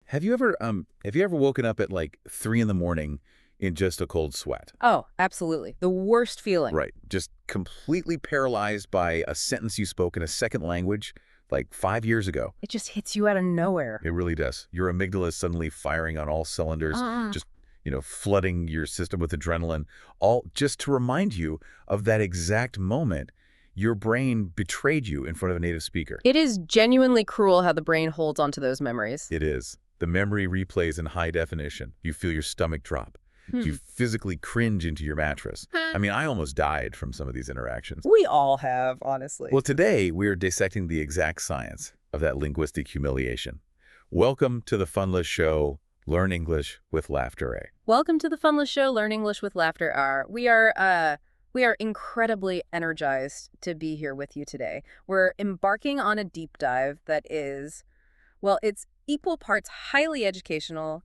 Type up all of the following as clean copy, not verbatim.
Have you ever woken up at like 3 in the morning in just a cold sweat? Oh, absolutely. The worst feeling. Right. Just completely paralyzed by a sentence you spoke in a second language like 5 years ago. It just hits you out of nowhere. It really does. Your amygdala is suddenly firing on all cylinders, Uh-uh. just, flooding your system with adrenaline, all just to remind you of that exact moment your brain betrayed you in front of a native speaker. It is genuinely cruel how the brain holds onto those memories. It is. The memory replays in high definition. You feel your stomach drop. You physically cringe into your mattress. I mean, I almost died from some of these interactions. We all have, honestly. Well, today we are dissecting the exact science of that linguistic humiliation. Welcome to the Funlish Show, Learn English with Laughter A. Welcome to the Funlish Show, Learn English with Laughter R. We are incredibly energized to be here with you today. We're embarking on a deep dive that is, well, it's equal parts highly educational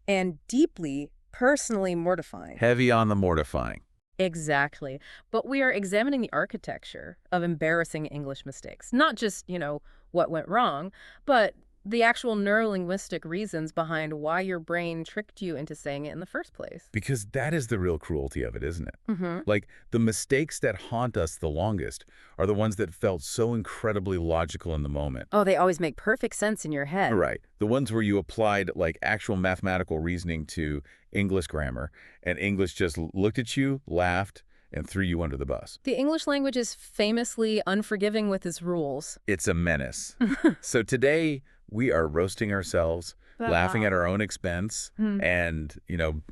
and deeply personally mortifying. Heavy on the mortifying. Exactly. But we are examining the architecture of embarrassing English mistakes. Not just, what went wrong, but the actual neurolinguistic reasons behind why your brain tricked you into saying it in the first place. Because that is the real cruelty of it, isn't it? Mm-hmm. Like, the mistakes that haunt us the longest are the ones that felt so incredibly logical in the moment. Oh, they always make perfect sense in your head. Right. The ones where you applied, like, actual mathematical reasoning to English grammar, and English just looked at you, laughed, and threw you under the bus. The English language is famously unforgiving with its rules. It's a menace. So today, we are roasting ourselves, laughing at our own expense, and,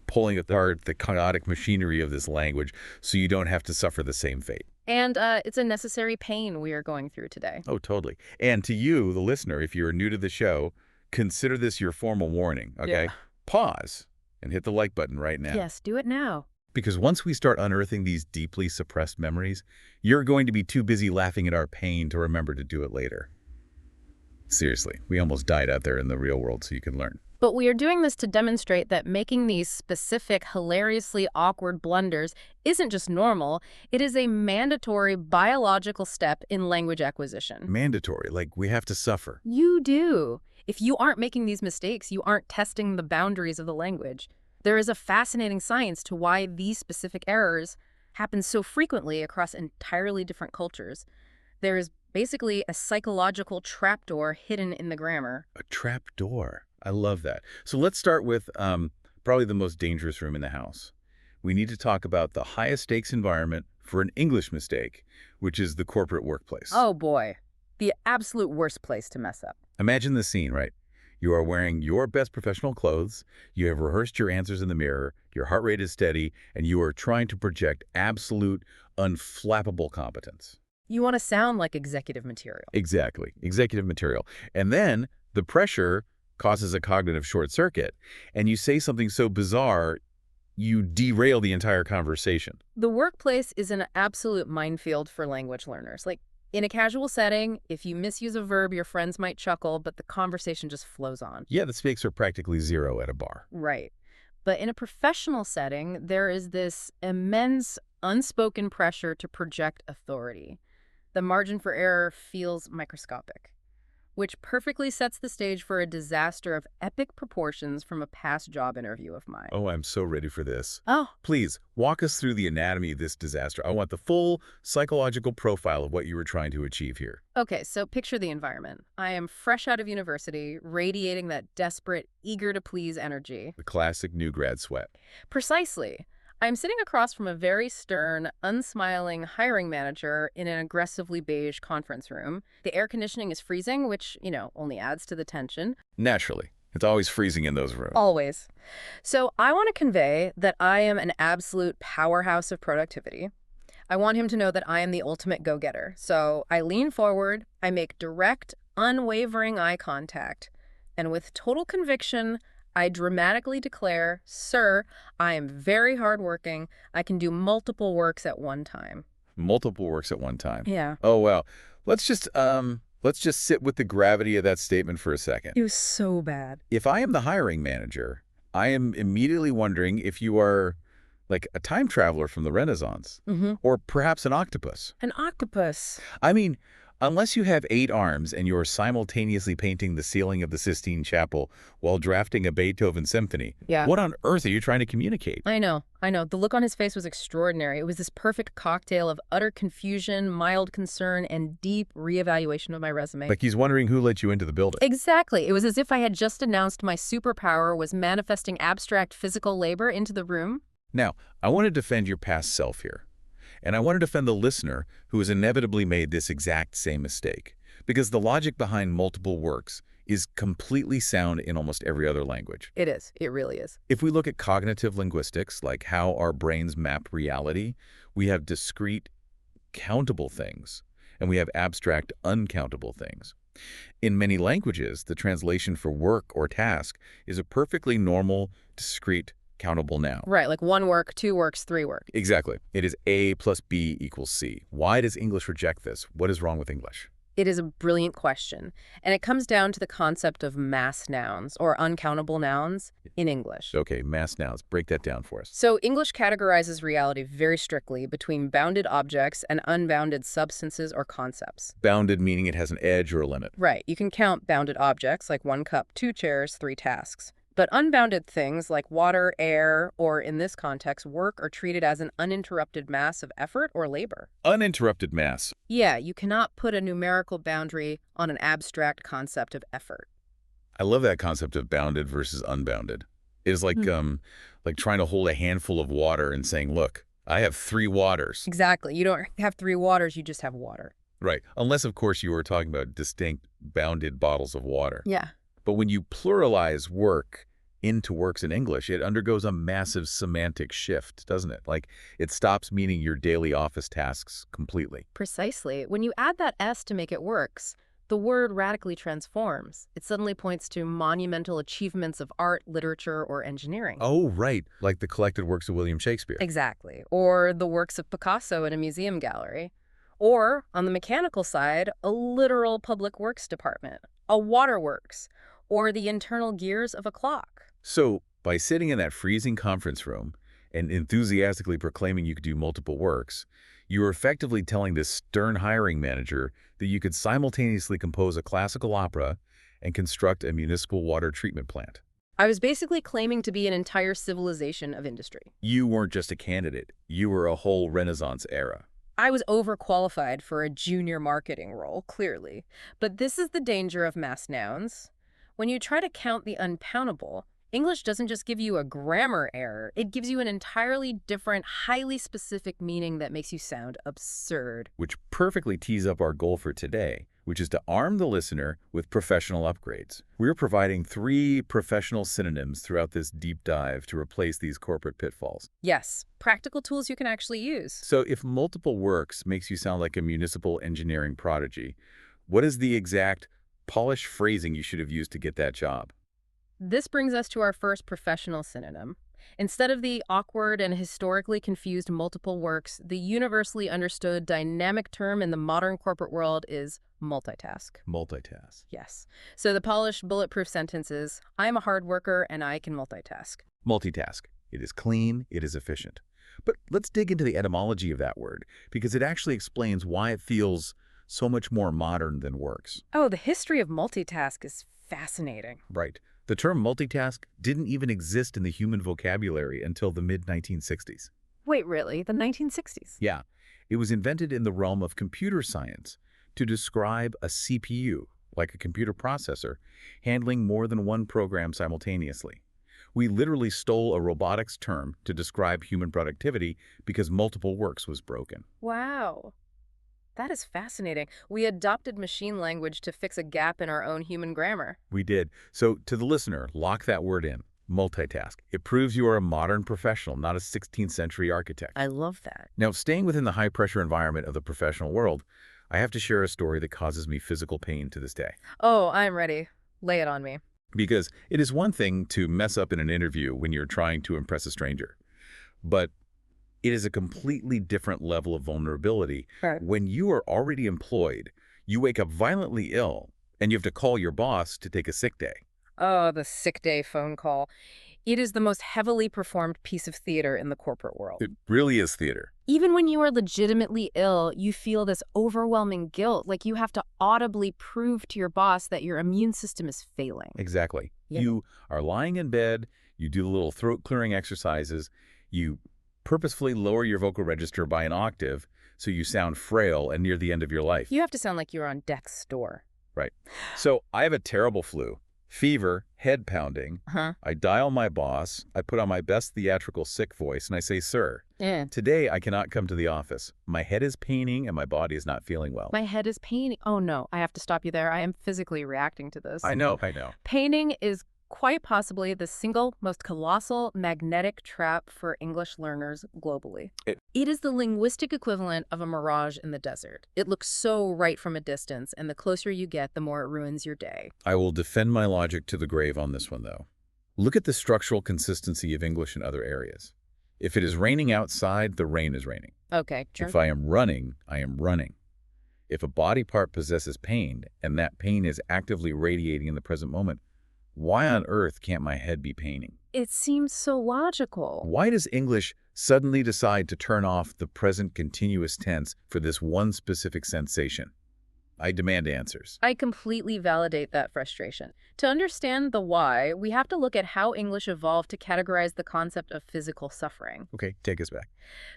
pulling apart the chaotic machinery of this language so you don't have to suffer the same fate. And it's a necessary pain we are going through today. Oh, totally. And to you, the listener, if you're new to the show, consider this your formal warning, okay? Yeah. Pause and hit the like button right now. Yes, do it now. Because once we start unearthing these deeply suppressed memories, you're going to be too busy laughing at our pain to remember to do it later. Seriously, we almost died out there in the real world so you can learn. But we are doing this to demonstrate that making these specific, hilariously awkward blunders isn't just normal, it is a mandatory biological step in language acquisition. Mandatory, like we have to suffer. You do. If you aren't making these mistakes, you aren't testing the boundaries of the language. There is a fascinating science to why these specific errors happen so frequently across entirely different cultures. There is basically a psychological trapdoor hidden in the grammar. A trapdoor. I love that. So let's start with probably the most dangerous room in the house. We need to talk about the highest stakes environment for an English mistake, which is the corporate workplace. Oh boy, the absolute worst place to mess up. Imagine the scene, right? You are wearing your best professional clothes, you have rehearsed your answers in the mirror, your heart rate is steady, and you are trying to project absolute, unflappable competence. You want to sound like executive material. Exactly. Executive material. And then the pressure causes a cognitive short circuit, and you say something so bizarre, you derail the entire conversation. The workplace is an absolute minefield for language learners. Like, in a casual setting, if you misuse a verb, your friends might chuckle, but the conversation just flows on. Yeah, the stakes are practically zero at a bar. Right. But in a professional setting, there is this immense unspoken pressure to project authority. The margin for error feels microscopic, which perfectly sets the stage for a disaster of epic proportions from a past job interview of mine. Oh, I'm so ready for this. Oh, Please, walk us through the anatomy of this disaster. I want the full psychological profile of what you were trying to achieve here. okay, so picture the environment. I am fresh out of university, radiating that desperate, eager-to-please energy. The classic new grad sweat. Precisely. I'm sitting across from a very stern, unsmiling hiring manager in an aggressively beige conference room. The air conditioning is freezing, which, only adds to the tension. Naturally. It's always freezing in those rooms. Always. So I want to convey that I am an absolute powerhouse of productivity. I want him to know that I am the ultimate go-getter. So I lean forward, I make direct, unwavering eye contact, and with total conviction, I dramatically declare, "Sir, I am very hardworking. I can do multiple works at one time." Multiple works at one time. Yeah. Oh, well. Let's just sit with the gravity of that statement for a second. It was so bad. If I am the hiring manager, I am immediately wondering if you are like a time traveler from the Renaissance, or perhaps an octopus. An octopus. I mean, Unless you have 8 arms and you're simultaneously painting the ceiling of the Sistine Chapel while drafting a Beethoven symphony, Yeah. what on earth are you trying to communicate? I know, I know. The look on his face was extraordinary. It was this perfect cocktail of utter confusion, mild concern, and deep reevaluation of my resume. Like he's wondering who let you into the building. Exactly. It was as if I had just announced my superpower was manifesting abstract physical labor into the room. Now, I want to defend your past self here. And I want to defend the listener who has inevitably made this exact same mistake. Because the logic behind multiple works is completely sound in almost every other language. It is. It really is. If we look at cognitive linguistics, like how our brains map reality, we have discrete, countable things, and we have abstract, uncountable things. In many languages, the translation for work or task is a perfectly normal, discrete, countable noun. Right, like 1 work, 2 works, 3 work. Exactly. It is A plus B equals C. Why does English reject this? What is wrong with English? It is a brilliant question, and it comes down to the concept of mass nouns, or uncountable nouns, in English. Okay, mass nouns. Break that down for us. So English categorizes reality very strictly between bounded objects and unbounded substances or concepts. Bounded meaning it has an edge or a limit. Right, you can count bounded objects like 1 cup, 2 chairs, 3 tasks. But unbounded things like water, air, or in this context, work are treated as an uninterrupted mass of effort or labor. Uninterrupted mass. Yeah, you cannot put a numerical boundary on an abstract concept of effort. I love that concept of bounded versus unbounded. It is like trying to hold a handful of water and saying, look, I have 3 waters. Exactly. You don't have 3 waters, you just have water. Right. Unless, of course, you were talking about distinct bounded bottles of water. Yeah. But when you pluralize work into works in English, it undergoes a massive semantic shift, doesn't it? Like, it stops meaning your daily office tasks completely. Precisely. When you add that S to make it works, the word radically transforms. It suddenly points to monumental achievements of art, literature, or engineering. Oh, right. Like the collected works of William Shakespeare. Exactly. Or the works of Picasso in a museum gallery. Or, on the mechanical side, a literal public works department, a waterworks, or the internal gears of a clock. So, by sitting in that freezing conference room and enthusiastically proclaiming you could do multiple works, you are effectively telling this stern hiring manager that you could simultaneously compose a classical opera and construct a municipal water treatment plant. I was basically claiming to be an entire civilization of industry. You weren't just a candidate. You were a whole Renaissance era. I was overqualified for a junior marketing role, clearly. But this is the danger of mass nouns. When you try to count the uncountable, English doesn't just give you a grammar error, it gives you an entirely different, highly specific meaning that makes you sound absurd. Which perfectly tees up our goal for today, which is to arm the listener with professional upgrades. We're providing 3 professional synonyms throughout this deep dive to replace these corporate pitfalls. Yes, practical tools you can actually use. So if multiple works makes you sound like a municipal engineering prodigy, what is the exact polished phrasing you should have used to get that job? This brings us to our first professional synonym. Instead of the awkward and historically confused multiple works, the universally understood dynamic term in the modern corporate world is multitask. Multitask. Yes. So the polished, bulletproof sentence is, I'm a hard worker and I can multitask. Multitask. It is clean, it is efficient. But let's dig into the etymology of that word, because it actually explains why it feels so much more modern than works. Oh, the history of multitask is fascinating. Right. The term multitask didn't even exist in the human vocabulary until the mid-1960s. Wait, really? The 1960s? Yeah. It was invented in the realm of computer science to describe a CPU, like a computer processor, handling more than one program simultaneously. We literally stole a robotics term to describe human productivity because multiple works was broken. Wow. That is fascinating. We adopted machine language to fix a gap in our own human grammar. We did. So to the listener, lock that word in. Multitask. It proves you are a modern professional, not a 16th century architect. I love that. Now, staying within the high-pressure environment of the professional world, I have to share a story that causes me physical pain to this day. Oh, I'm ready. Lay it on me. Because it is one thing to mess up in an interview when you're trying to impress a stranger, but it is a completely different level of vulnerability. Right. When you are already employed, you wake up violently ill, and you have to call your boss to take a sick day. Oh, the sick day phone call. It is the most heavily performed piece of theater in the corporate world. It really is theater. Even when you are legitimately ill, you feel this overwhelming guilt, like you have to audibly prove to your boss that your immune system is failing. Exactly. Yeah. You are lying in bed, you do the little throat-clearing exercises, you purposefully lower your vocal register by an octave so you sound frail and near the end of your life. You have to sound like you're on death's door. Right. So I have a terrible flu, fever, head pounding. I dial my boss, I put on my best theatrical sick voice, and I say, "Sir, today I cannot come to the office. My head is paining and my body is not feeling well." My head is paining. Oh no, I have to stop you there. I am physically reacting to this. I know. Paining is quite possibly the single most colossal magnetic trap for English learners globally. It is the linguistic equivalent of a mirage in the desert. It looks so right from a distance, and the closer you get, the more it ruins your day. I will defend my logic to the grave on this one, though. Look at the structural consistency of English in other areas. If it is raining outside, the rain is raining. Okay. If I am running, I am running. If a body part possesses pain, and that pain is actively radiating in the present moment, why on earth can't my head be paining? It seems so logical. Why does English suddenly decide to turn off the present continuous tense for this one specific sensation? I demand answers. I completely validate that frustration. To understand the why, we have to look at how English evolved to categorize the concept of physical suffering. Okay, take us back.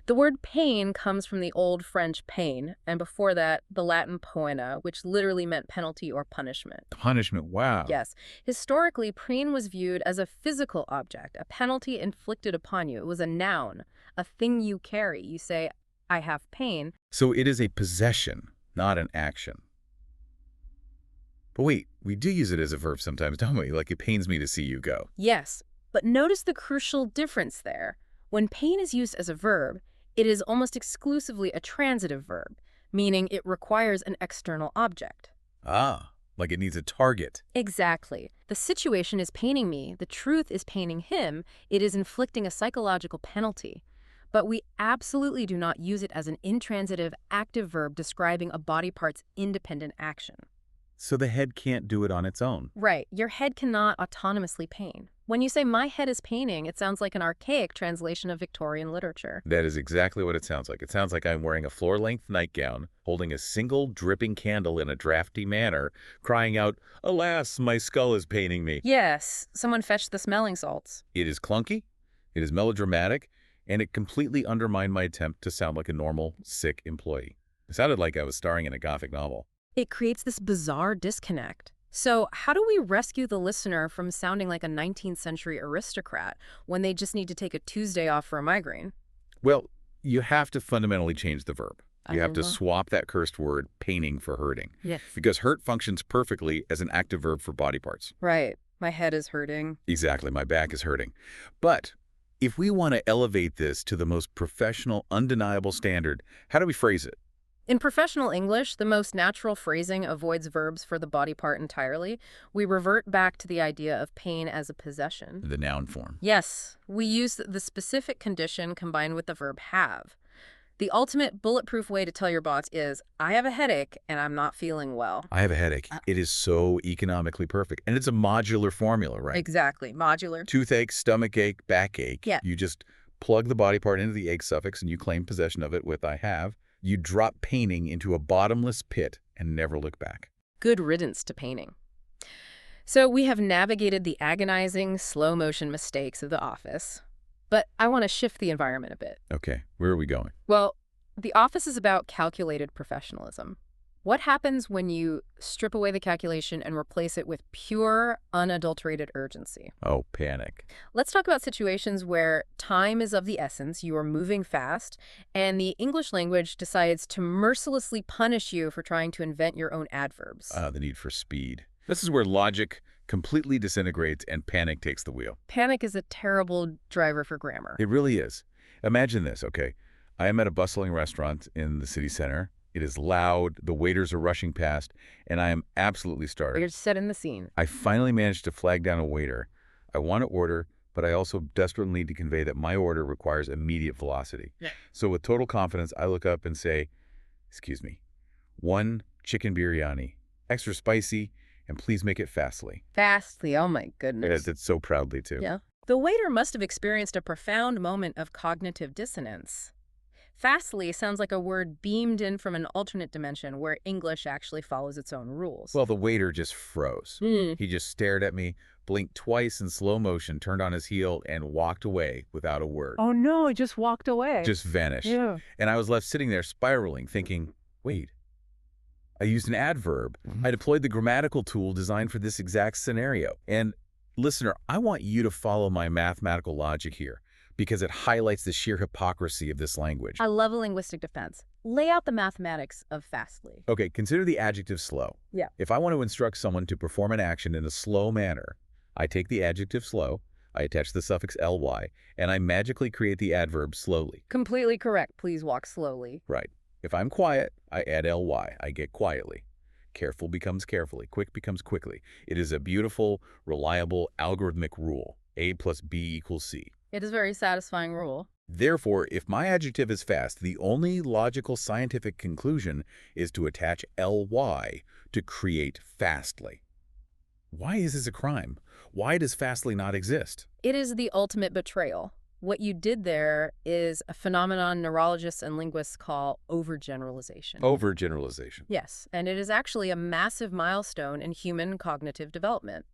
The word pain comes from the Old French peine, and before that, the Latin poena, which literally meant penalty or punishment. Punishment, wow. Yes. Historically, pain was viewed as a physical object, a penalty inflicted upon you. It was a noun, a thing you carry. You say, "I have pain." So it is a possession, not an action. But wait, we do use it as a verb sometimes, don't we? Like, it pains me to see you go. Yes, but notice the crucial difference there. When pain is used as a verb, it is almost exclusively a transitive verb, meaning it requires an external object. Ah, like it needs a target. Exactly. The situation is paining me. The truth is paining him. It is inflicting a psychological penalty. But we absolutely do not use it as an intransitive, active verb describing a body part's independent action. So the head can't do it on its own. Right. Your head cannot autonomously pain. When you say "my head is paining," it sounds like an archaic translation of Victorian literature. That is exactly what it sounds like. It sounds like I'm wearing a floor-length nightgown, holding a single dripping candle in a drafty manner, crying out, "Alas, my skull is paining me." Yes, someone fetched the smelling salts. It is clunky, it is melodramatic, and it completely undermined my attempt to sound like a normal, sick employee. It sounded like I was starring in a Gothic novel. It creates this bizarre disconnect. So how do we rescue the listener from sounding like a 19th century aristocrat when they just need to take a Tuesday off for a migraine? Well, you have to fundamentally change the verb. You have to swap that cursed word, paining, for hurting. Yes. Because hurt functions perfectly as an active verb for body parts. Right. My head is hurting. Exactly. My back is hurting. But if we want to elevate this to the most professional, undeniable standard, how do we phrase it? In professional English, the most natural phrasing avoids verbs for the body part entirely. We revert back to the idea of pain as a possession. The noun form. Yes, we use the specific condition combined with the verb have. The ultimate bulletproof way to tell your boss is, "I have a headache and I'm not feeling well." I have a headache. It is so economically perfect. And it's a modular formula, right? Exactly. Modular. Toothache, stomachache, backache. Yeah. You just plug the body part into the ache suffix and you claim possession of it with "I have." You drop paining into a bottomless pit and never look back. Good riddance to paining. So we have navigated the agonizing, slow-motion mistakes of the office. But I want to shift the environment a bit. Okay, where are we going? Well, the office is about calculated professionalism. What happens when you strip away the calculation and replace it with pure, unadulterated urgency? Oh, panic. Let's talk about situations where time is of the essence, you are moving fast, and the English language decides to mercilessly punish you for trying to invent your own adverbs. The need for speed. This is where logic completely disintegrates and panic takes the wheel. Panic is a terrible driver for grammar. It really is. Imagine this, okay? I am at a bustling restaurant in the city center. It is loud, the waiters are rushing past, and I am absolutely starved. You're set in the scene. I finally managed to flag down a waiter. I want to order, but I also desperately need to convey that my order requires immediate velocity. Yeah. So with total confidence, I look up and say, "Excuse me, 1 chicken biryani, extra spicy, and please make it fastly." Fastly, oh my goodness. It's so proudly, too. Yeah. The waiter must have experienced a profound moment of cognitive dissonance. Fastly sounds like a word beamed in from an alternate dimension where English actually follows its own rules. Well, the waiter just froze. Hmm. He just stared at me, blinked twice in slow motion, turned on his heel, and walked away without a word. Oh no, it just walked away. Just vanished. Yeah. And I was left sitting there spiraling, thinking, wait, I used an adverb. I deployed the grammatical tool designed for this exact scenario. And listener, I want you to follow my mathematical logic here because it highlights the sheer hypocrisy of this language. I love a linguistic defense. Lay out the mathematics of fastly. Okay, consider the adjective slow. Yeah. If I want to instruct someone to perform an action in a slow manner, I take the adjective slow, I attach the suffix ly, and I magically create the adverb slowly. Completely correct. Please walk slowly. Right. If I'm quiet, I add ly. I get quietly. Careful becomes carefully. Quick becomes quickly. It is a beautiful, reliable, algorithmic rule. A plus B equals C. It is a very satisfying rule. Therefore, if my adjective is fast, the only logical scientific conclusion is to attach ly to create fastly. Why is this a crime? Why does fastly not exist? It is the ultimate betrayal. What you did there is a phenomenon neurologists and linguists call overgeneralization. Overgeneralization. Yes, and it is actually a massive milestone in human cognitive development.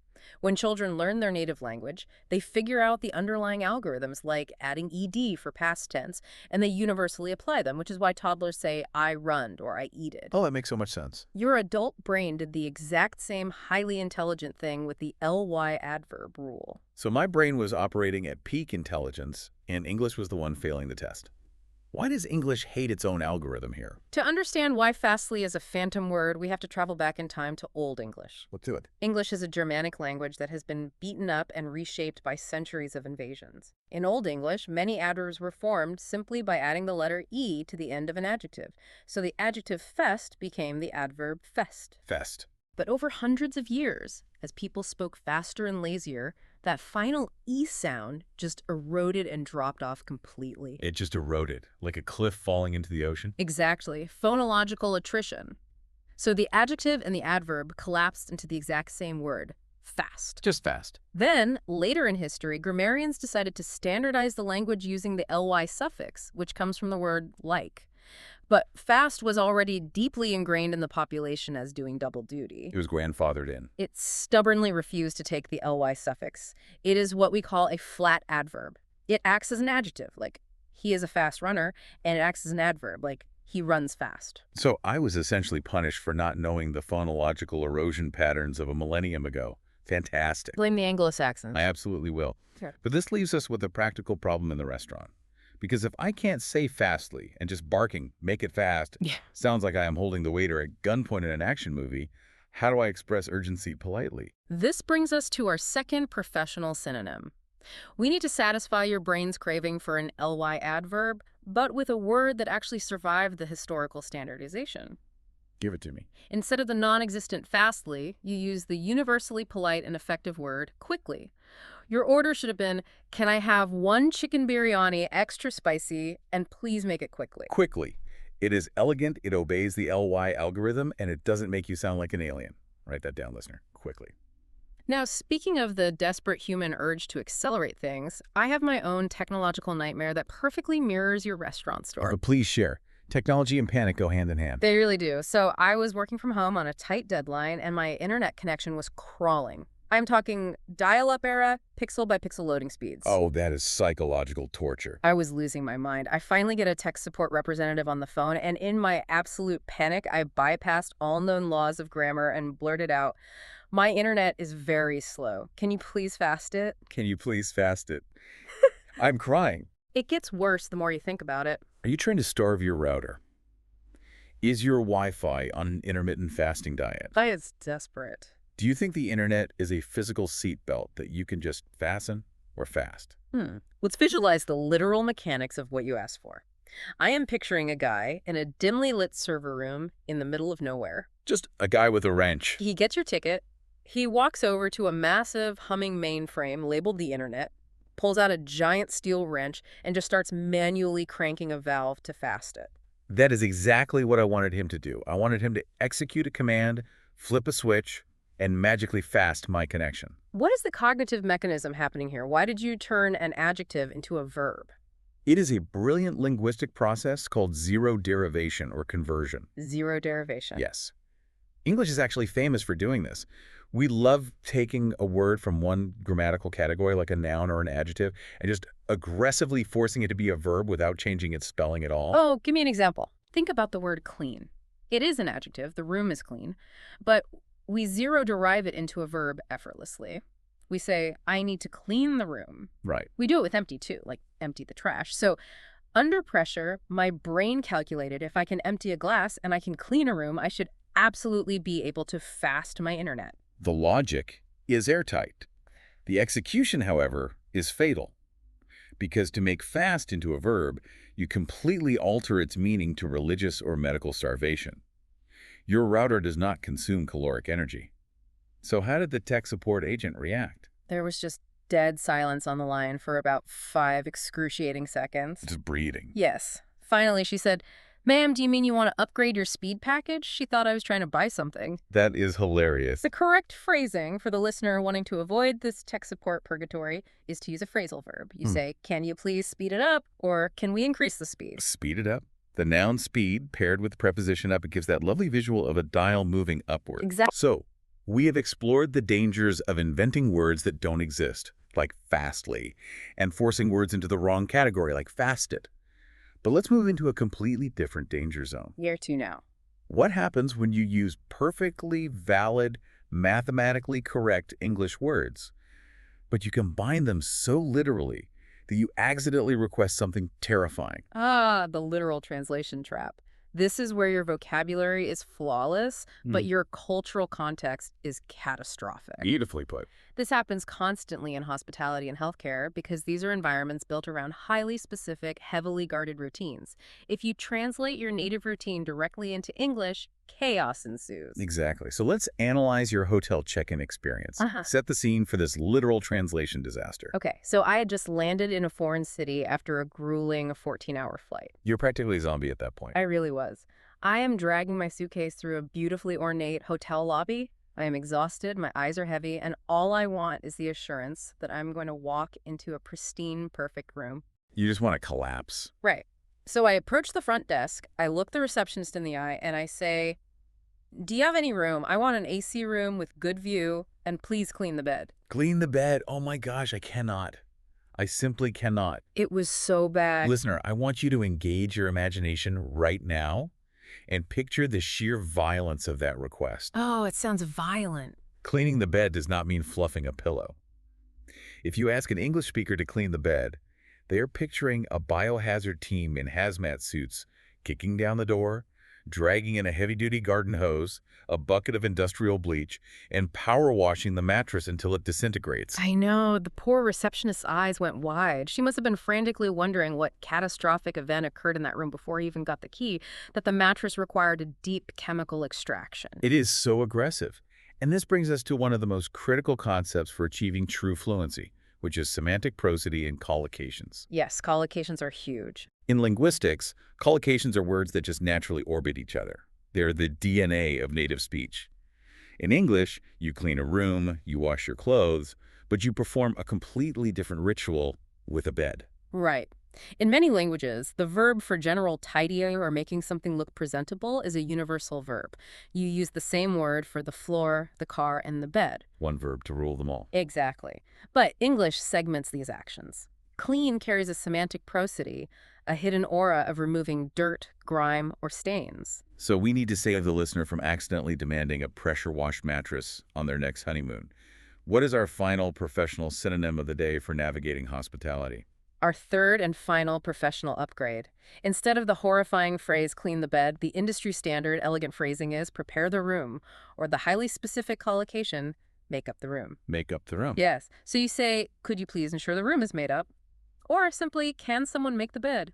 When children learn their native language, they figure out the underlying algorithms like adding ed for past tense, and they universally apply them, which is why toddlers say, I runned or I eated. Oh, that makes so much sense. Your adult brain did the exact same highly intelligent thing with the ly adverb rule. So my brain was operating at peak intelligence, and English was the one failing the test. Why does English hate its own algorithm here? To understand why fastly is a phantom word, we have to travel back in time to Old English. Let's do it. English is a Germanic language that has been beaten up and reshaped by centuries of invasions. In Old English, many adverbs were formed simply by adding the letter e to the end of an adjective. So the adjective fest became the adverb fest. Fest. But over hundreds of years, as people spoke faster and lazier, that final E sound just eroded and dropped off completely. It just eroded, like a cliff falling into the ocean. Exactly. Phonological attrition. So the adjective and the adverb collapsed into the exact same word, fast. Just fast. Then, later in history, grammarians decided to standardize the language using the ly suffix, which comes from the word like. But fast was already deeply ingrained in the population as doing double duty. It was grandfathered in. It stubbornly refused to take the ly suffix. It is what we call a flat adverb. It acts as an adjective, like he is a fast runner, and it acts as an adverb, like he runs fast. So I was essentially punished for not knowing the phonological erosion patterns of a millennium ago. Fantastic. Blame the Anglo-Saxons. I absolutely will. Sure. But this leaves us with a practical problem in the restaurant. Because if I can't say fastly and just barking, make it fast, sounds like I am holding the waiter at gunpoint in an action movie, how do I express urgency politely? This brings us to our second professional synonym. We need to satisfy your brain's craving for an ly adverb, but with a word that actually survived the historical standardization. Give it to me. Instead of the non-existent fastly, you use the universally polite and effective word quickly. Your order should have been, can I have 1 chicken biryani extra spicy, and please make it quickly. Quickly. It is elegant, it obeys the ly algorithm, and it doesn't make you sound like an alien. Write that down, listener. Quickly. Now, speaking of the desperate human urge to accelerate things, I have my own technological nightmare that perfectly mirrors your restaurant store. But please share. Technology and panic go hand in hand. They really do. So I was working from home on a tight deadline, and my internet connection was crawling. I'm talking dial-up era, pixel-by-pixel loading speeds. Oh, that is psychological torture. I was losing my mind. I finally get a tech support representative on the phone, and in my absolute panic, I bypassed all known laws of grammar and blurted out, my internet is very slow. Can you please fast it? Can you please fast it? I'm crying. It gets worse the more you think about it. Are you trying to starve your router? Is your Wi-Fi on an intermittent fasting diet? It's desperate. Do you think the internet is a physical seatbelt that you can just fasten or fast? Let's visualize the literal mechanics of what you asked for. I am picturing a guy in a dimly lit server room in the middle of nowhere. Just a guy with a wrench. He gets your ticket. He walks over to a massive humming mainframe labeled the internet, pulls out a giant steel wrench, and just starts manually cranking a valve to fast it. That is exactly what I wanted him to do. I wanted him to execute a command, flip a switch, and magically fast my connection. What is the cognitive mechanism happening here? Why did you turn an adjective into a verb? It is a brilliant linguistic process called zero derivation or conversion. Zero derivation. Yes. English is actually famous for doing this. We love taking a word from one grammatical category, like a noun or an adjective, and just aggressively forcing it to be a verb without changing its spelling at all. Oh, give me an example. Think about the word clean. It is an adjective. The room is clean. But we zero derive it into a verb effortlessly. We say, I need to clean the room. Right. We do it with empty, too, like empty the trash. So under pressure, my brain calculated if I can empty a glass and I can clean a room, I should absolutely be able to fast my internet. The logic is airtight. The execution, however, is fatal. Because to make fast into a verb, you completely alter its meaning to religious or medical starvation. Your router does not consume caloric energy. So how did the tech support agent react? There was just dead silence on the line for about 5 excruciating seconds. Just breathing. Yes. Finally, she said, Ma'am, do you mean you want to upgrade your speed package? She thought I was trying to buy something. That is hilarious. The correct phrasing for the listener wanting to avoid this tech support purgatory is to use a phrasal verb. You say, can you please speed it up? Or can we increase the speed? Speed it up. The noun speed paired with the preposition up, it gives that lovely visual of a dial moving upward. Exactly. So, we have explored the dangers of inventing words that don't exist, like fastly, and forcing words into the wrong category, like fasted. But let's move into a completely different danger zone. Year 2 now. What happens when you use perfectly valid, mathematically correct English words, but you combine them so literally that you accidentally request something terrifying? Ah, the literal translation trap. This is where your vocabulary is flawless, but your cultural context is catastrophic. Beautifully put. This happens constantly in hospitality and healthcare because these are environments built around highly specific, heavily guarded routines. If you translate your native routine directly into English, chaos ensues. Exactly. So let's analyze your hotel check-in experience. Set the scene for this literal translation disaster. Okay, so I had just landed in a foreign city after a grueling 14-hour flight. You're practically a zombie at that point. I really was. I am dragging my suitcase through a beautifully ornate hotel lobby. I am exhausted, my eyes are heavy, and all I want is the assurance that I'm going to walk into a pristine, perfect room. You just want to collapse. Right. So I approach the front desk, I look the receptionist in the eye, and I say, do you have any room? I want an AC room with good view, and please clean the bed. Clean the bed. Oh my gosh, I cannot. I simply cannot. It was so bad. Listener, I want you to engage your imagination right now and picture the sheer violence of that request. Oh, it sounds violent. Cleaning the bed does not mean fluffing a pillow. If you ask an English speaker to clean the bed, they are picturing a biohazard team in hazmat suits kicking down the door, dragging in a heavy-duty garden hose, a bucket of industrial bleach, and power washing the mattress until it disintegrates. I know. The poor receptionist's eyes went wide. She must have been frantically wondering what catastrophic event occurred in that room before he even got the key, that the mattress required a deep chemical extraction. It is so aggressive. And this brings us to one of the most critical concepts for achieving true fluency, which is semantic prosody and collocations. Yes, collocations are huge. In linguistics, collocations are words that just naturally orbit each other. They're the DNA of native speech. In English, you clean a room, you wash your clothes, but you perform a completely different ritual with a bed. Right. In many languages, the verb for general tidying or making something look presentable is a universal verb. You use the same word for the floor, the car, and the bed. One verb to rule them all. Exactly. But English segments these actions. Clean carries a semantic prosody, a hidden aura of removing dirt, grime, or stains. So we need to save the listener from accidentally demanding a pressure-washed mattress on their next honeymoon. What is our final professional synonym of the day for navigating hospitality? Our third and final professional upgrade. Instead of the horrifying phrase, clean the bed, the industry standard elegant phrasing is prepare the room, or the highly specific collocation, make up the room. Make up the room. Yes. So you say, could you please ensure the room is made up? Or simply, can someone make the bed?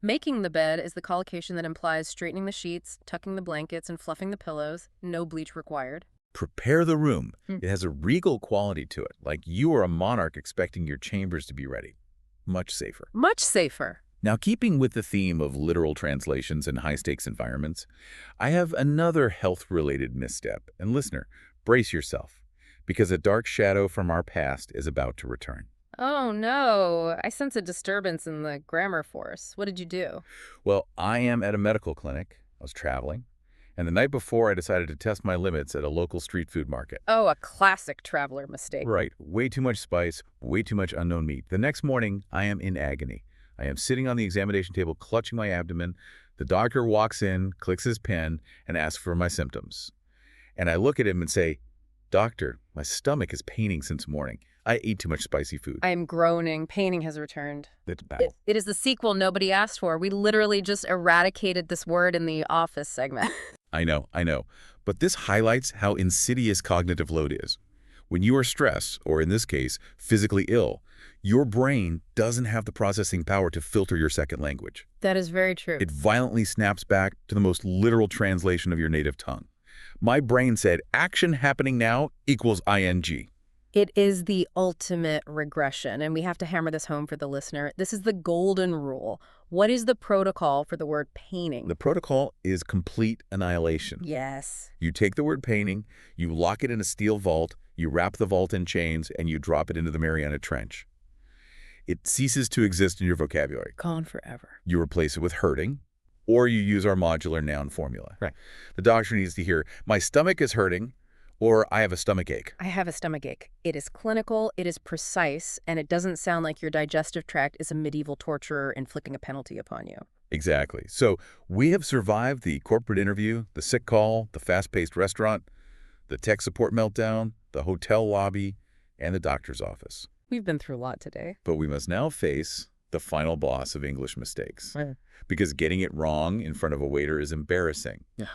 Making the bed is the collocation that implies straightening the sheets, tucking the blankets, and fluffing the pillows. No bleach required. Prepare the room. It has a regal quality to it, like you are a monarch expecting your chambers to be ready. Much safer. Much safer. Now, keeping with the theme of literal translations in high-stakes environments, I have another health-related misstep. And listener, Brace yourself, because a dark shadow from our past is about to return. Oh no, I sense a disturbance in the grammar force. What did you do? Well, I am at a medical clinic. I was traveling. And the night before, I decided to test my limits at a local street food market. Oh, a classic traveler mistake. Right. Way too much spice, way too much unknown meat. The next morning, I am in agony. I am sitting on the examination table, clutching my abdomen. The doctor walks in, clicks his pen, and asks for my symptoms. And I look at him and say, "Doctor, my stomach is paining since morning. I ate too much spicy food." I am groaning. Painting has returned. That's bad. It is the sequel nobody asked for. We literally just eradicated this word in the Office segment. I know. But this highlights how insidious cognitive load is. When you are stressed, or in this case, physically ill, your brain doesn't have the processing power to filter your second language. That is very true. It violently snaps back to the most literal translation of your native tongue. My brain said, action happening now equals ing. It is the ultimate regression, and we have to hammer this home for the listener. This is the golden rule. What is the protocol for the word painting? The protocol is complete annihilation. Yes. You take the word painting, you lock it in a steel vault, you wrap the vault in chains, and you drop it into the Mariana Trench. It ceases to exist in your vocabulary. Gone forever. You replace it with hurting, or you use our modular noun formula. Right. The doctor needs to hear, "My stomach is hurting," or "I have a stomach ache." I have a stomach ache. It is clinical, it is precise, and it doesn't sound like your digestive tract is a medieval torturer inflicting a penalty upon you. Exactly. So we have survived the corporate interview, the sick call, the fast-paced restaurant, the tech support meltdown, the hotel lobby, and the doctor's office. We've been through a lot today. But we must now face the final boss of English mistakes. Right. Because getting it wrong in front of a waiter is embarrassing. Yeah.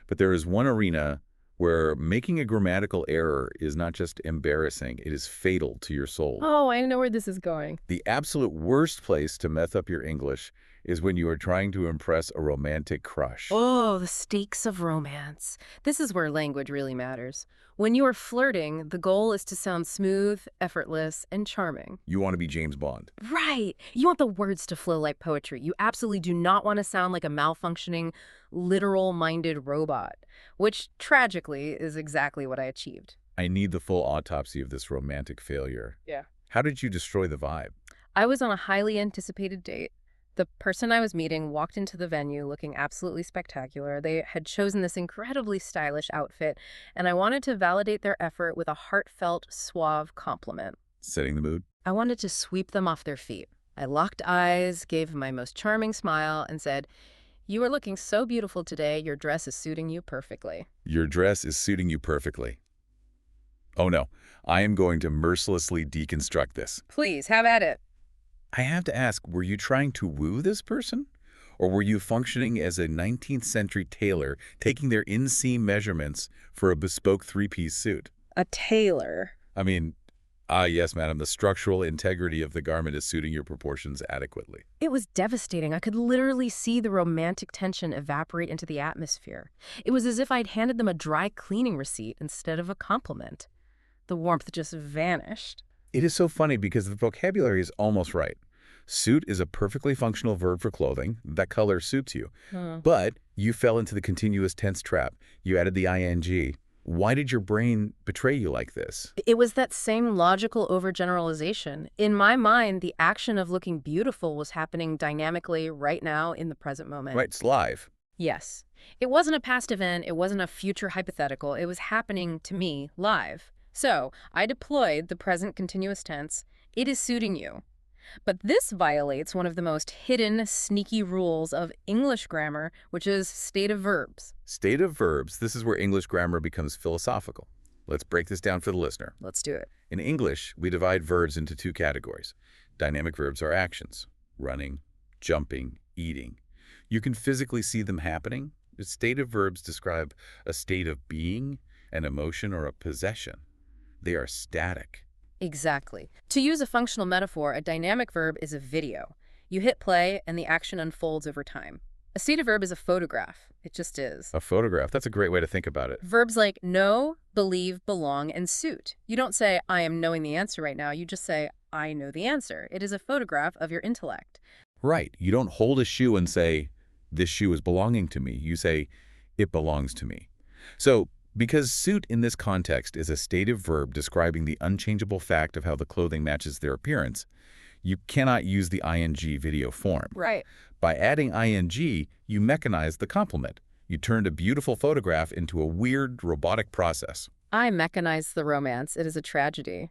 But there is one arena where making a grammatical error is not just embarrassing, it is fatal to your soul. Oh, I know where this is going. The absolute worst place to mess up your English is when you are trying to impress a romantic crush. Oh, the stakes of romance. This is where language really matters. When you are flirting, the goal is to sound smooth, effortless, and charming. You want to be James Bond. Right. You want the words to flow like poetry. You absolutely do not want to sound like a malfunctioning, literal-minded robot, which, tragically, is exactly what I achieved. I need the full autopsy of this romantic failure. Yeah. How did you destroy the vibe? I was on a highly anticipated date. The person I was meeting walked into the venue looking absolutely spectacular. They had chosen this incredibly stylish outfit, and I wanted to validate their effort with a heartfelt, suave compliment. Setting the mood? I wanted to sweep them off their feet. I locked eyes, gave my most charming smile, and said, "You are looking so beautiful today. Your dress is suiting you perfectly." Your dress is suiting you perfectly. Oh no, I am going to mercilessly deconstruct this. Please, have at it. I have to ask, were you trying to woo this person? Or were you functioning as a 19th century tailor, taking their inseam measurements for a bespoke three-piece suit? A tailor. I mean, yes, madam, the structural integrity of the garment is suiting your proportions adequately. It was devastating. I could literally see the romantic tension evaporate into the atmosphere. It was as if I'd handed them a dry cleaning receipt instead of a compliment. The warmth just vanished. It is so funny because the vocabulary is almost right. Suit is a perfectly functional verb for clothing. That color suits you. But you fell into the continuous tense trap. You added the ing. Why did your brain betray you like this? It was that same logical overgeneralization. In my mind, the action of looking beautiful was happening dynamically right now in the present moment. Right, it's live. Yes. It wasn't a past event. It wasn't a future hypothetical. It was happening to me live. So I deployed the present continuous tense. It is suiting you. But this violates one of the most hidden, sneaky rules of English grammar, which is state of verbs. State of verbs, this is where English grammar becomes philosophical. Let's break this down for the listener. Let's do it. In English, we divide verbs into two categories. Dynamic verbs are actions: running, jumping, eating. You can physically see them happening. The state of verbs describe a state of being, an emotion, or a possession. They are static. Exactly. To use a functional metaphor, a dynamic verb is a video. You hit play, and the action unfolds over time. A state of verb is a photograph. It just is. A photograph. That's a great way to think about it. Verbs like know, believe, belong, and suit. You don't say, "I am knowing the answer right now." You just say, "I know the answer." It is a photograph of your intellect. Right. You don't hold a shoe and say, "This shoe is belonging to me." You say, "It belongs to me." So Because suit in this context is a stative verb describing the unchangeable fact of how the clothing matches their appearance, you cannot use the ing video form. Right. By adding ing, you mechanize the complement. You turned a beautiful photograph into a weird, robotic process. I mechanize the romance. It is a tragedy.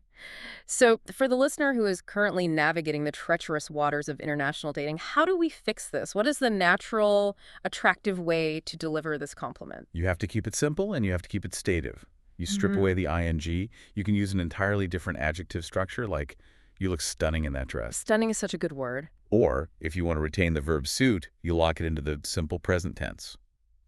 So, for the listener who is currently navigating the treacherous waters of international dating, how do we fix this? What is the natural, attractive way to deliver this compliment? You have to keep it simple and you have to keep it stative. You strip away the ing, you can use an entirely different adjective structure like, you look stunning in that dress. Stunning is such a good word. Or, if you want to retain the verb suit, you lock it into the simple present tense.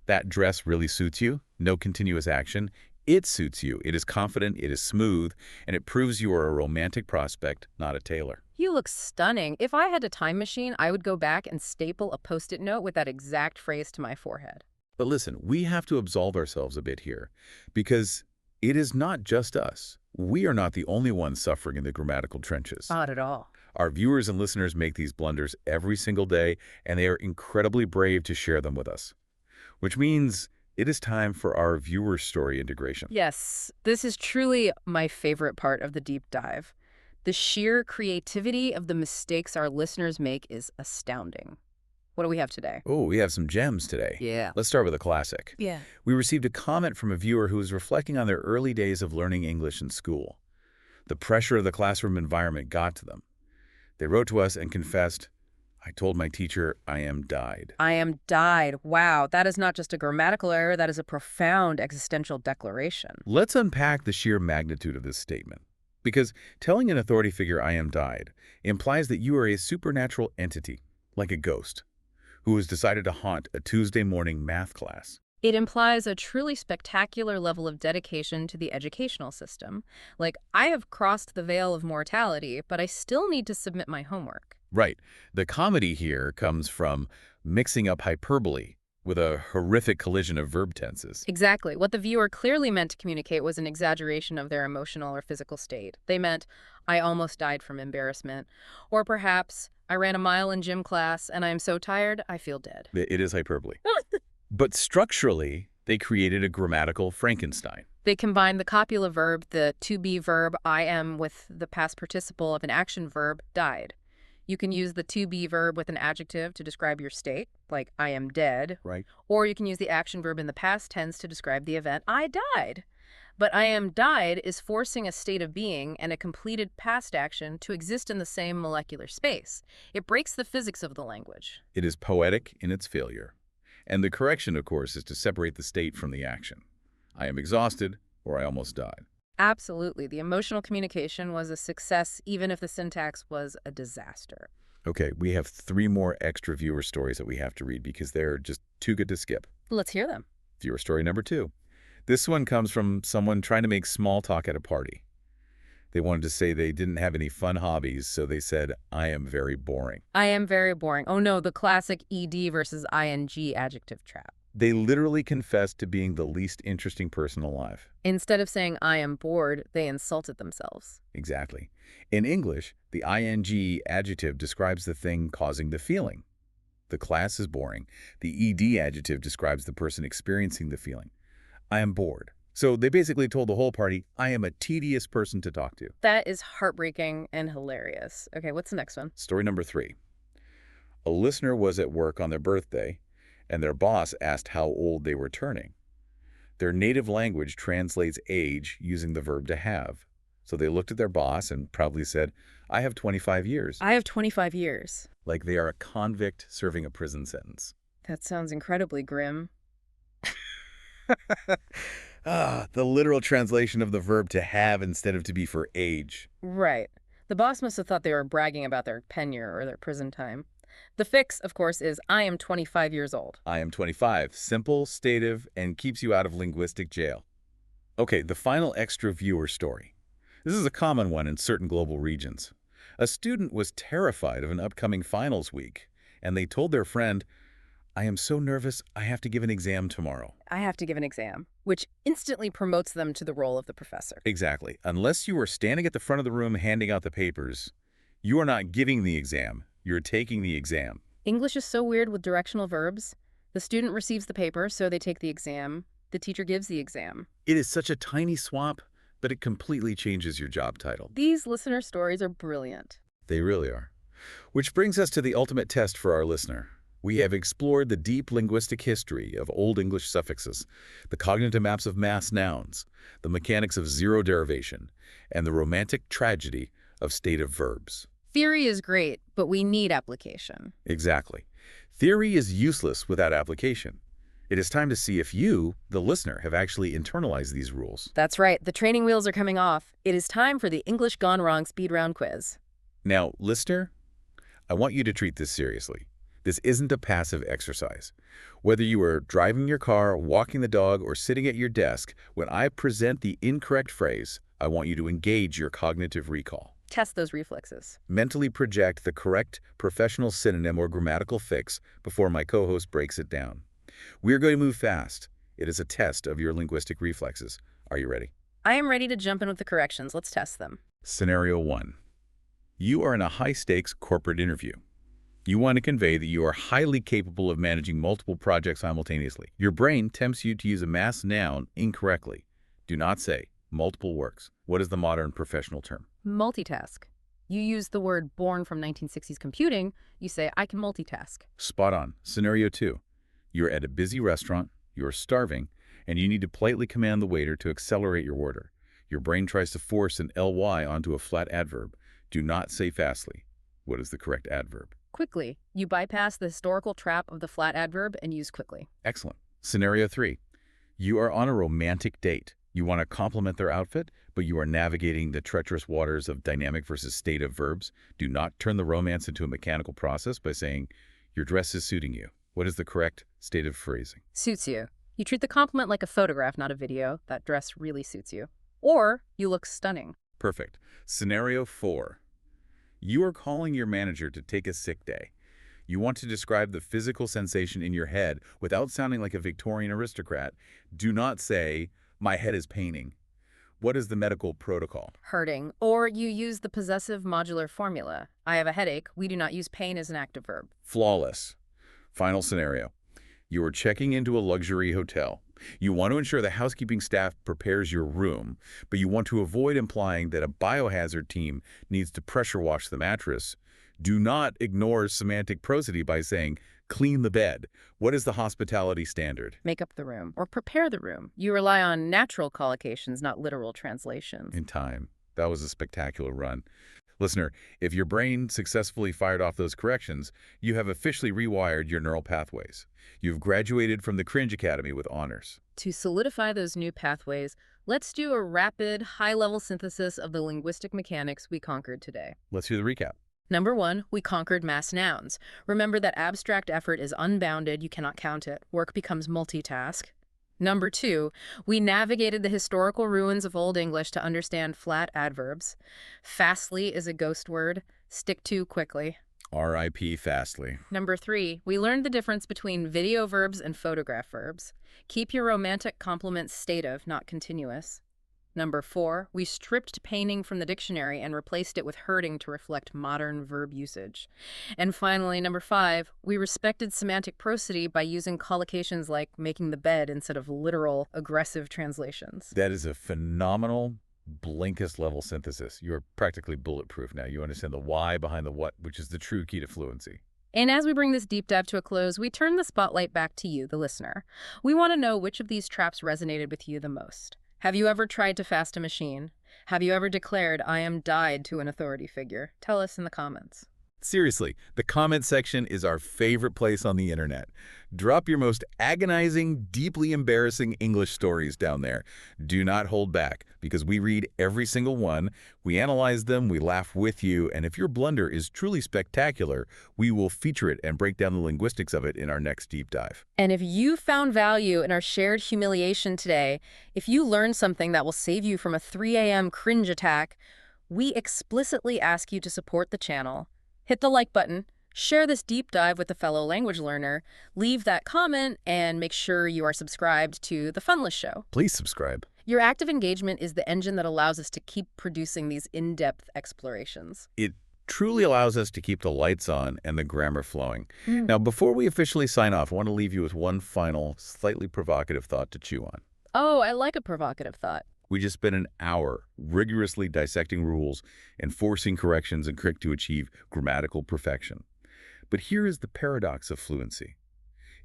That dress really suits you, no continuous action. It suits you. It is confident, it is smooth, and it proves you are a romantic prospect, not a tailor. You look stunning. If I had a time machine, I would go back and staple a Post-it note with that exact phrase to my forehead. But listen, we have to absolve ourselves a bit here, because it is not just us. We are not the only ones suffering in the grammatical trenches. Not at all. Our viewers and listeners make these blunders every single day, and they are incredibly brave to share them with us. Which means it is time for our viewer story integration. Yes, this is truly my favorite part of the deep dive. The sheer creativity of the mistakes our listeners make is astounding. What do we have today? Oh, we have some gems today. Yeah. Let's start with a classic. Yeah. We received a comment from a viewer who was reflecting on their early days of learning English in school. The pressure of the classroom environment got to them. They wrote to us and confessed, I told my teacher I am died. I am died. Wow, that is not just a grammatical error, that is a profound existential declaration. Let's unpack the sheer magnitude of this statement. Because telling an authority figure I am died implies that you are a supernatural entity, like a ghost, who has decided to haunt a Tuesday morning math class. It implies a truly spectacular level of dedication to the educational system. Like, I have crossed the veil of mortality, but I still need to submit my homework. Right. The comedy here comes from mixing up hyperbole with a horrific collision of verb tenses. Exactly. What the viewer clearly meant to communicate was an exaggeration of their emotional or physical state. They meant, I almost died from embarrassment. Or perhaps, I ran a mile in gym class and I am so tired, I feel dead. It is hyperbole. But structurally, they created a grammatical Frankenstein. They combined the copula verb, the to be verb, I am, with the past participle of an action verb, died. You can use the to be verb with an adjective to describe your state, like I am dead. Right. Or you can use the action verb in the past tense to describe the event, I died. But I am died is forcing a state of being and a completed past action to exist in the same molecular space. It breaks the physics of the language. It is poetic in its failure. And the correction, of course, is to separate the state from the action. I am exhausted, or I almost died. Absolutely. The emotional communication was a success, even if the syntax was a disaster. Okay, we have 3 more extra viewer stories that we have to read because they're just too good to skip. Let's hear them. Viewer story number 2. This one comes from someone trying to make small talk at a party. They wanted to say they didn't have any fun hobbies, so they said, I am very boring. I am very boring. Oh no, the classic ed versus ing adjective trap. They literally confessed to being the least interesting person alive. Instead of saying I am bored, they insulted themselves. Exactly. In English, the ing adjective describes the thing causing the feeling. The class is boring. The ed adjective describes the person experiencing the feeling. I am bored. So they basically told the whole party, I am a tedious person to talk to. That is heartbreaking and hilarious. Okay, what's the next one? Story number 3. A listener was at work on their birthday, and their boss asked how old they were turning. Their native language translates age using the verb to have. So they looked at their boss and proudly said, I have 25 years. I have 25 years. Like they are a convict serving a prison sentence. That sounds incredibly grim. The literal translation of the verb to have instead of to be for age. Right. The boss must have thought they were bragging about their tenure or their prison time. The fix, of course, is I am 25 years old. I am 25. Simple, stative, and keeps you out of linguistic jail. Okay, the final extra viewer story. This is a common one in certain global regions. A student was terrified of an upcoming finals week, and they told their friend, I am so nervous, I have to give an exam tomorrow. I have to give an exam, which instantly promotes them to the role of the professor. Exactly. Unless you are standing at the front of the room handing out the papers, you are not giving the exam, you're taking the exam. English is so weird with directional verbs. The student receives the paper, so they take the exam. the teacher gives the exam. It is such a tiny swap, but it completely changes your job title. These listener stories are brilliant. They really are. Which brings us to the ultimate test for our listener. We have explored the deep linguistic history of Old English suffixes, the cognitive maps of mass nouns, the mechanics of zero derivation, and the romantic tragedy of stative verbs. Theory is great, but we need application. Exactly. Theory is useless without application. It is time to see if you, the listener, have actually internalized these rules. That's right. The training wheels are coming off. It is time for the English Gone Wrong speed round quiz. Now, listener, I want you to treat this seriously. This isn't a passive exercise. Whether you are driving your car, walking the dog, or sitting at your desk, when I present the incorrect phrase, I want you to engage your cognitive recall. Test those reflexes. Mentally project the correct professional synonym or grammatical fix before my co-host breaks it down. We are going to move fast. It is a test of your linguistic reflexes. Are you ready? I am ready to jump in with the corrections. Let's test them. Scenario 1. You are in a high-stakes corporate interview. You want to convey that you are highly capable of managing multiple projects simultaneously. Your brain tempts you to use a mass noun incorrectly. Do not say multiple works. What is the modern professional term? Multitask. You use the word born from 1960s computing. You say, I can multitask. Spot on. Scenario 2. You're at a busy restaurant, you're starving, and you need to politely command the waiter to accelerate your order. Your brain tries to force an ly onto a flat adverb. Do not say fastly. What is the correct adverb? Quickly. You bypass the historical trap of the flat adverb and use quickly. Excellent. Scenario 3. You are on a romantic date. You want to compliment their outfit, but you are navigating the treacherous waters of dynamic versus stative verbs. Do not turn the romance into a mechanical process by saying, your dress is suiting you. What is the correct stative phrasing? Suits you. You treat the compliment like a photograph, not a video. That dress really suits you. Or, you look stunning. Perfect. Scenario 4. You are calling your manager to take a sick day. You want to describe the physical sensation in your head without sounding like a Victorian aristocrat. Do not say, my head is paining. What is the medical protocol? Hurting. Or you use the possessive modular formula. I have a headache. We do not use pain as an active verb. Flawless. Final scenario. You are checking into a luxury hotel. You want to ensure the housekeeping staff prepares your room, but you want to avoid implying that a biohazard team needs to pressure wash the mattress. Do not ignore semantic prosody by saying, clean the bed. What is the hospitality standard? Make up the room or prepare the room. You rely on natural collocations, not literal translations. In time. That was a spectacular run. Listener, if your brain successfully fired off those corrections, you have officially rewired your neural pathways. You've graduated from the Cringe Academy with honors. To solidify those new pathways, let's do a rapid, high-level synthesis of the linguistic mechanics we conquered today. Let's do the recap. Number 1, we conquered mass nouns. Remember that abstract effort is unbounded, you cannot count it. Work becomes multitask. Number 2, we navigated the historical ruins of Old English to understand flat adverbs. Fastly is a ghost word. Stick to quickly. R.I.P. Fastly. Number 3, we learned the difference between video verbs and photograph verbs. Keep your romantic complements stative, not continuous. Number 4, we stripped paining from the dictionary and replaced it with hurting to reflect modern verb usage. And finally, number 5, we respected semantic prosody by using collocations like making the bed instead of literal, aggressive translations. That is a phenomenal Blinkist-level synthesis. You're practically bulletproof now. You understand the why behind the what, which is the true key to fluency. And as we bring this deep dive to a close, we turn the spotlight back to you, the listener. We want to know which of these traps resonated with you the most. Have you ever tried to fast a machine? Have you ever declared, I am died to an authority figure? Tell us in the comments. Seriously, the comment section is our favorite place on the internet. Drop your most agonizing, deeply embarrassing English stories down there. Do not hold back, because we read every single one, we analyze them, we laugh with you, and if your blunder is truly spectacular, we will feature it and break down the linguistics of it in our next deep dive. And if you found value in our shared humiliation today, if you learned something that will save you from a 3 a.m. cringe attack, we explicitly ask you to support the channel. Hit the like button, share this deep dive with a fellow language learner, leave that comment, and make sure you are subscribed to The Funlish Show. Please subscribe. Your active engagement is the engine that allows us to keep producing these in-depth explorations. It truly allows us to keep the lights on and the grammar flowing. Mm. Now, before we officially sign off, I want to leave you with one final, slightly provocative thought to chew on. Oh, I like a provocative thought. We just spent an hour rigorously dissecting rules, enforcing corrections, and trick to achieve grammatical perfection. But here is the paradox of fluency.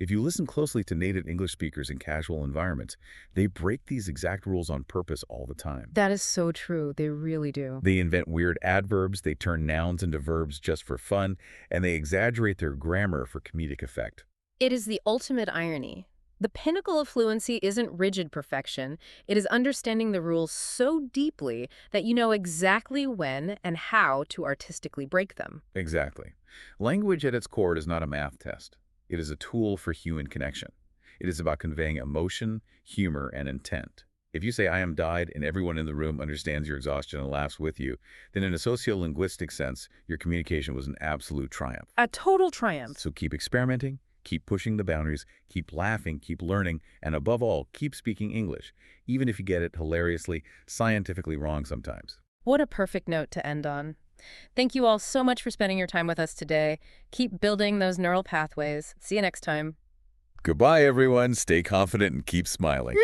If you listen closely to native English speakers in casual environments, they break these exact rules on purpose all the time. That is so true. They really do. They invent weird adverbs, they turn nouns into verbs just for fun, and they exaggerate their grammar for comedic effect. It is the ultimate irony. The pinnacle of fluency isn't rigid perfection. It is understanding the rules so deeply that you know exactly when and how to artistically break them. Exactly. Language at its core is not a math test. It is a tool for human connection. It is about conveying emotion, humor, and intent. If you say, "I am died," and everyone in the room understands your exhaustion and laughs with you, then in a sociolinguistic sense, your communication was an absolute triumph. A total triumph. So keep experimenting, keep pushing the boundaries, keep laughing, keep learning, and above all, keep speaking English, even if you get it hilariously, scientifically wrong sometimes. What a perfect note to end on. Thank you all so much for spending your time with us today. Keep building those neural pathways. See you next time. Goodbye, everyone. Stay confident and keep smiling.